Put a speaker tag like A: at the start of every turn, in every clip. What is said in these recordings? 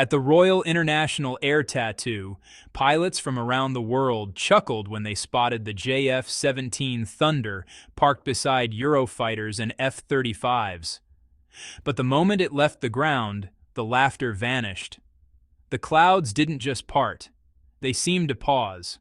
A: At the Royal International Air Tattoo, pilots from around the world chuckled when they spotted the JF-17 Thunder parked beside Eurofighters and F-35s. But the moment it left the ground, the laughter vanished. The clouds didn't just part. They seemed to pause.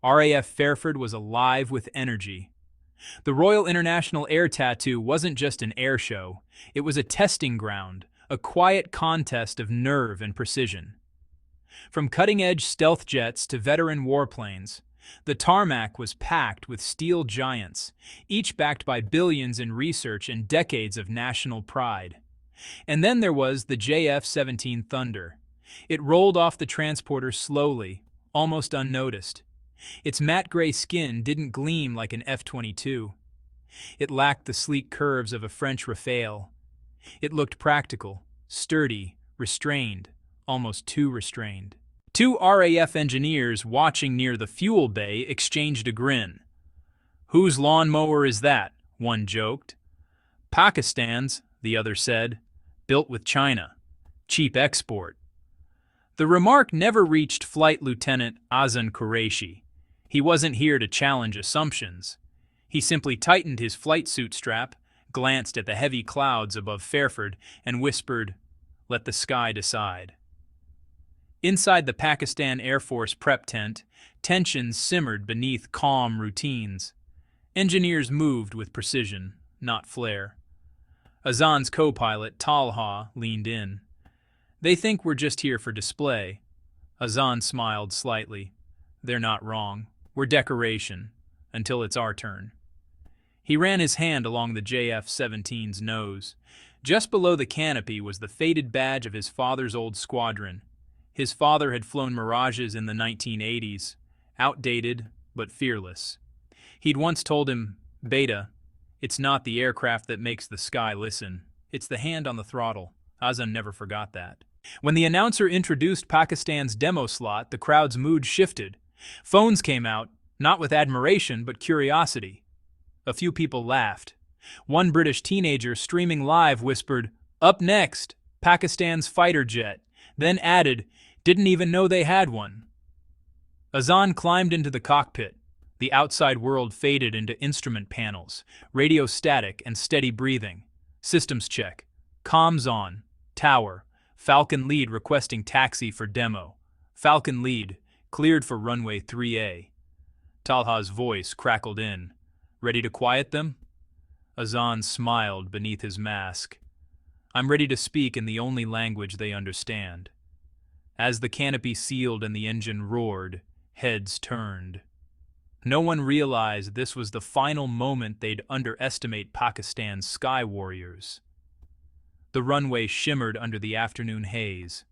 A: RAF Fairford was alive with energy. The Royal International Air Tattoo wasn't just an air show. It was a testing ground, a quiet contest of nerve and precision. From cutting-edge stealth jets to veteran warplanes, the tarmac was packed with steel giants, each backed by billions in research and decades of national pride. And then there was the JF-17 Thunder. It rolled off the transporter slowly, almost unnoticed. Its matte gray skin didn't gleam like an F-22. It lacked the sleek curves of a French Rafale. It looked practical, sturdy, restrained, almost too restrained. Two RAF engineers watching near the fuel bay exchanged a grin. "Whose lawnmower is that?" one joked. "Pakistan's," the other said. "Built with China. Cheap export." The remark never reached Flight Lieutenant Azan Qureshi. He wasn't here to challenge assumptions. He simply tightened his flight suit strap, glanced at the heavy clouds above Fairford, and whispered, "Let the sky decide." Inside the Pakistan Air Force prep tent, tensions simmered beneath calm routines. Engineers moved with precision, not flair. Azan's co-pilot, Talha, leaned in. "They think we're just here for display." Azan smiled slightly. "They're not wrong. We're decoration, until it's our turn." He ran his hand along the JF-17's nose. Just below the canopy was the faded badge of his father's old squadron. His father had flown Mirages in the 1980s, outdated but fearless. He'd once told him, "Beta, it's not the aircraft that makes the sky listen. It's the hand on the throttle." Azan never forgot that. When the announcer introduced Pakistan's demo slot, the crowd's mood shifted. Phones came out, not with admiration but curiosity. A few people laughed. One British teenager streaming live whispered, "Up next, Pakistan's fighter jet," then added, "Didn't even know they had one." Azan climbed into the cockpit. The outside world faded into instrument panels, radio static and steady breathing. Systems check. Comms on. Tower. Falcon lead requesting taxi for demo. Falcon lead, cleared for runway 3A. Talha's voice crackled in. "Ready to quiet them?" Azan smiled beneath his mask. "I'm ready to speak in the only language they understand." As the canopy sealed and the engine roared, heads turned. No one realized this was the final moment they'd underestimate Pakistan's sky warriors. The runway shimmered under the afternoon haze.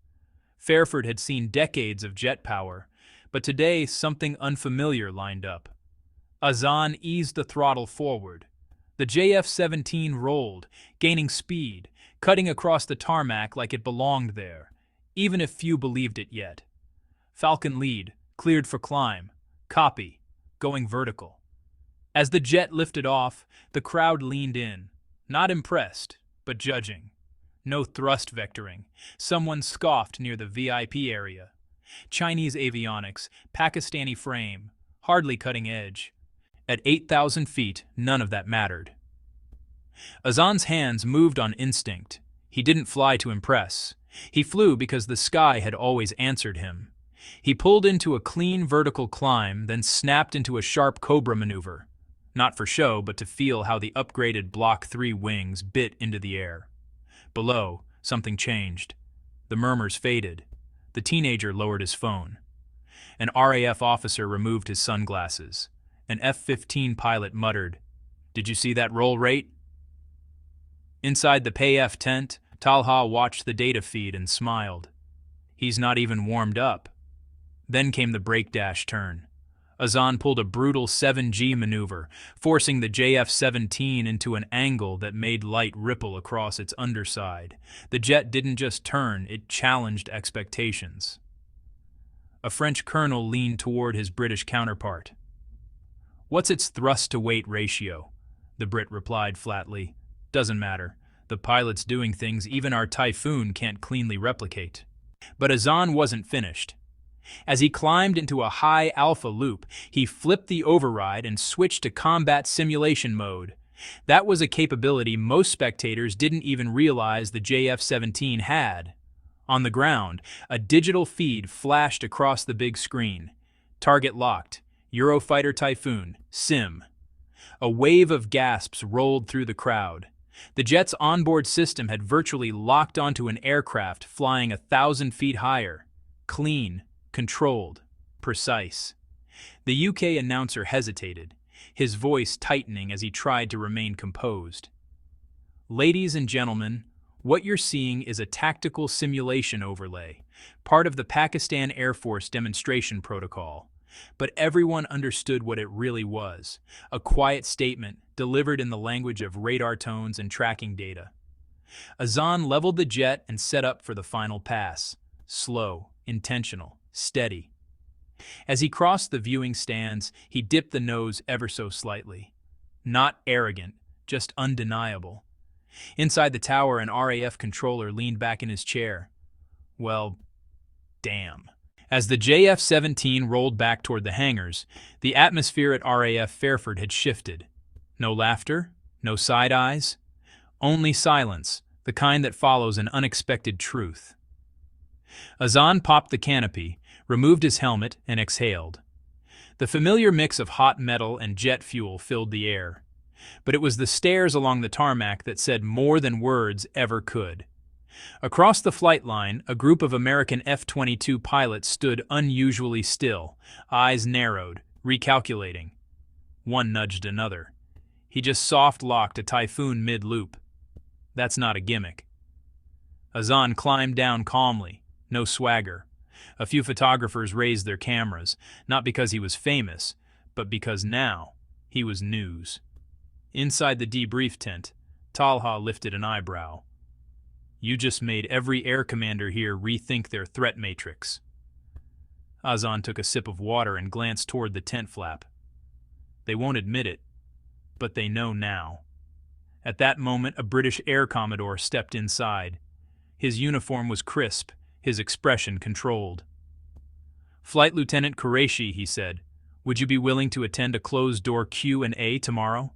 A: Fairford had seen decades of jet power, but today something unfamiliar lined up. Azan eased the throttle forward. The JF-17 rolled, gaining speed, cutting across the tarmac like it belonged there, even if few believed it yet. Falcon lead, cleared for climb. Copy, going vertical. As the jet lifted off, the crowd leaned in, not impressed, but judging. No thrust vectoring. Someone scoffed near the VIP area. Chinese avionics, Pakistani frame, hardly cutting edge. At 8,000 feet, none of that mattered. Azan's hands moved on instinct. He didn't fly to impress. He flew because the sky had always answered him. He pulled into a clean vertical climb, then snapped into a sharp Cobra maneuver. Not for show, but to feel how the upgraded Block 3 wings bit into the air. Below, something changed. The murmurs faded. The teenager lowered his phone. An RAF officer removed his sunglasses. An F-15 pilot muttered, "Did you see that roll rate?" Inside the PAF tent, Talha watched the data feed and smiled. He's not even warmed up. Then came the breakdash turn. Azan pulled a brutal 7G maneuver, forcing the JF-17 into an angle that made light ripple across its underside. The jet didn't just turn, it challenged expectations. A French colonel leaned toward his British counterpart. "What's its thrust-to-weight ratio?" The Brit replied flatly. "Doesn't matter. The pilot's doing things even our Typhoon can't cleanly replicate." But Azan wasn't finished. As he climbed into a high alpha loop, he flipped the override and switched to combat simulation mode. That was a capability most spectators didn't even realize the JF-17 had. On the ground, a digital feed flashed across the big screen. Target locked. Eurofighter Typhoon. Sim. A wave of gasps rolled through the crowd. The jet's onboard system had virtually locked onto an aircraft flying 1,000 feet higher. Clean, controlled, precise. The UK announcer hesitated, his voice tightening as he tried to remain composed. Ladies and gentlemen, what you're seeing is a tactical simulation overlay, part of the Pakistan Air Force demonstration protocol. But everyone understood what it really was, a quiet statement delivered in the language of radar tones and tracking data. Azan leveled the jet and set up for the final pass. Slow, intentional, steady. As he crossed the viewing stands, he dipped the nose ever so slightly. Not arrogant, just undeniable. Inside the tower, an RAF controller leaned back in his chair. Well, damn. As the JF-17 rolled back toward the hangars, the atmosphere at RAF Fairford had shifted. No laughter, no side eyes, only silence, the kind that follows an unexpected truth. Azan popped the canopy, removed his helmet, and exhaled. The familiar mix of hot metal and jet fuel filled the air. But it was the stares along the tarmac that said more than words ever could. Across the flight line, a group of American F-22 pilots stood unusually still, eyes narrowed, recalculating. One nudged another. He just soft-locked a Typhoon mid-loop. That's not a gimmick. Azan climbed down calmly, no swagger. A few photographers raised their cameras, not because he was famous, but because now he was news. Inside the debrief tent, Talha lifted an eyebrow. You just made every air commander here rethink their threat matrix. Azan took a sip of water and glanced toward the tent flap. They won't admit it, but they know now. At that moment, a British air commodore stepped inside. His uniform was crisp, his expression controlled. Flight Lieutenant Qureshi, he said, would you be willing to attend a closed-door Q&A tomorrow?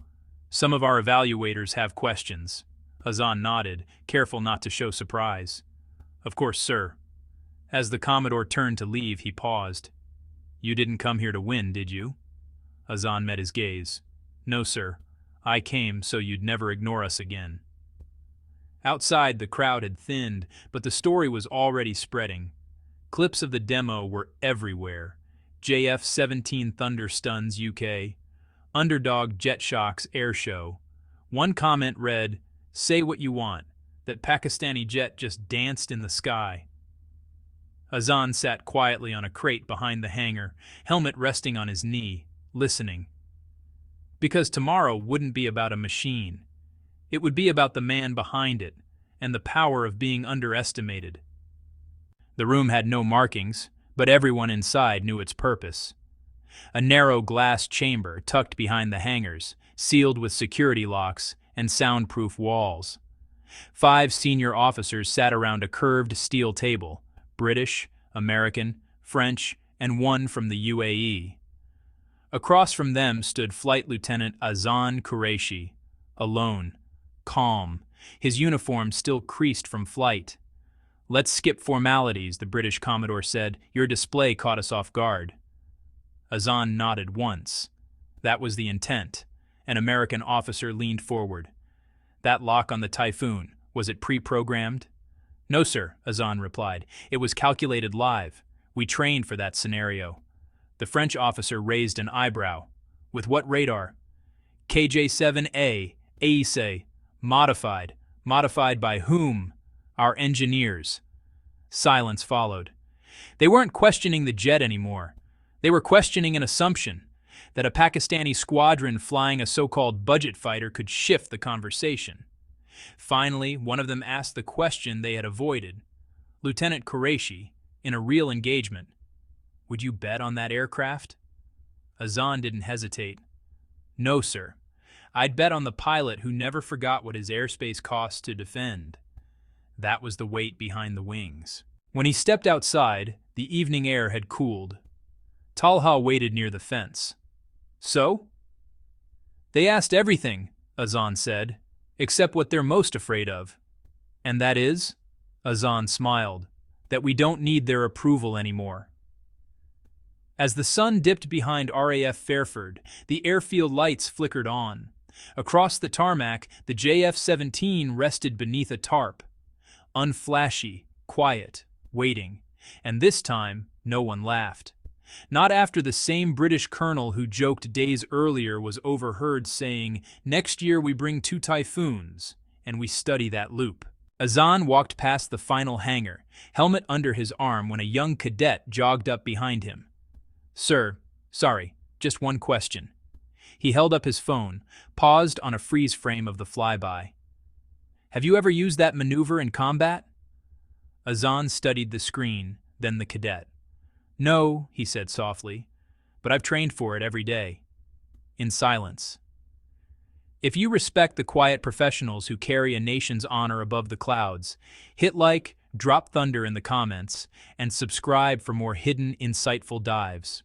A: Some of our evaluators have questions. Azan nodded, careful not to show surprise. Of course, sir. As the Commodore turned to leave, he paused. You didn't come here to win, did you? Azan met his gaze. No, sir. I came so you'd never ignore us again. Outside, the crowd had thinned, but the story was already spreading. Clips of the demo were everywhere. JF-17 Thunder stuns UK. Underdog jet shocks air show. One comment read, say what you want, that Pakistani jet just danced in the sky. Azan sat quietly on a crate behind the hangar, helmet resting on his knee, listening. Because tomorrow wouldn't be about a machine. It would be about the man behind it, and the power of being underestimated. The room had no markings, but everyone inside knew its purpose. A narrow glass chamber tucked behind the hangars, sealed with security locks and soundproof walls. 5 senior officers sat around a curved steel table, British, American, French, and one from the UAE. Across from them stood Flight Lieutenant Azan Qureshi, alone, calm, his uniform still creased from flight. Let's skip formalities, the British Commodore said. Your display caught us off guard. Azan nodded once. That was the intent. An American officer leaned forward. That lock on the Typhoon, was it pre-programmed? No, sir, Azan replied. It was calculated live. We trained for that scenario. The French officer raised an eyebrow. With what radar? KJ-7A, AESA, modified. Modified by whom? Our engineers. Silence followed. They weren't questioning the jet anymore. They were questioning an assumption that a Pakistani squadron flying a so-called budget fighter could shift the conversation. Finally, one of them asked the question they had avoided. Lieutenant Qureshi, in a real engagement, would you bet on that aircraft? Azan didn't hesitate. No, sir. I'd bet on the pilot who never forgot what his airspace cost to defend. That was the weight behind the wings. When he stepped outside, the evening air had cooled. Talha waited near the fence. So? They asked everything, Azan said, except what they're most afraid of. And that is? Azan smiled. That we don't need their approval anymore. As the sun dipped behind RAF Fairford, the airfield lights flickered on. Across the tarmac, the JF-17 rested beneath a tarp. Unflashy, quiet, waiting. And this time, no one laughed. Not after the same British colonel who joked days earlier was overheard saying, "Next year we bring 2 typhoons, and we study that loop." Azan walked past the final hangar, helmet under his arm, when a young cadet jogged up behind him. "Sir, sorry, just one question." He held up his phone, paused on a freeze frame of the flyby. "Have you ever used that maneuver in combat?" Azan studied the screen, then the cadet. "No," he said softly, "but I've trained for it every day." In silence. If you respect the quiet professionals who carry a nation's honor above the clouds, hit like, drop thunder in the comments, and subscribe for more hidden, insightful dives.